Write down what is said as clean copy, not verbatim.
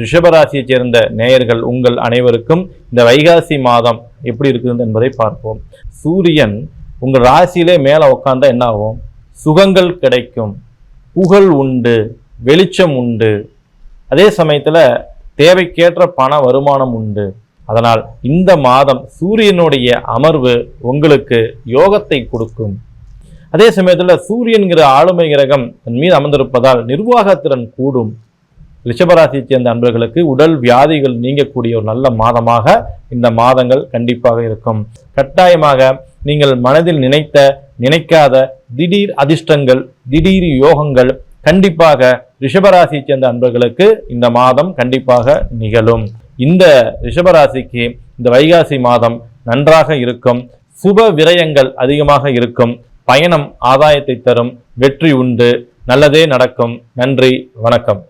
ரிஷபராசியைச் சேர்ந்த நேயர்கள் உங்கள் அனைவருக்கும் இந்த வைகாசி மாதம் எப்படி இருக்குது என்பதை பார்ப்போம். சூரியன் உங்கள் ராசியிலே மேலே உட்கார்ந்தா என்ன ஆகும்? சுகங்கள் கிடைக்கும், புகழ் உண்டு, வெளிச்சம் உண்டு, அதே சமயத்தில் தேவைக்கேற்ற பண வருமானம் உண்டு. அதனால் இந்த மாதம் சூரியனுடைய அமர்வு உங்களுக்கு யோகத்தை கொடுக்கும். அதே சமயத்தில் சூரியன்கிற ஆளுமை கிரகம் தன் மீது அமர்ந்திருப்பதால் நிர்வாகத்திறன் கூடும். ரிஷபராசியைச் சேர்ந்த அன்பர்களுக்கு உடல் வியாதிகள் நீங்கக்கூடிய ஒரு நல்ல மாதமாக இந்த மாதங்கள் கண்டிப்பாக இருக்கும். கட்டாயமாக நீங்கள் மனதில் நினைக்காத திடீர் அதிர்ஷ்டங்கள், திடீர் யோகங்கள் கண்டிப்பாக ரிஷபராசியைச் சேர்ந்த அன்பர்களுக்கு இந்த மாதம் கண்டிப்பாக நிகழும். இந்த ரிஷபராசிக்கு இந்த வைகாசி மாதம் நன்றாக இருக்கும். சுப விரயங்கள் அதிகமாக இருக்கும். பயணம் ஆதாயத்தை தரும். வெற்றி உண்டு. நல்லதே நடக்கும். நன்றி, வணக்கம்.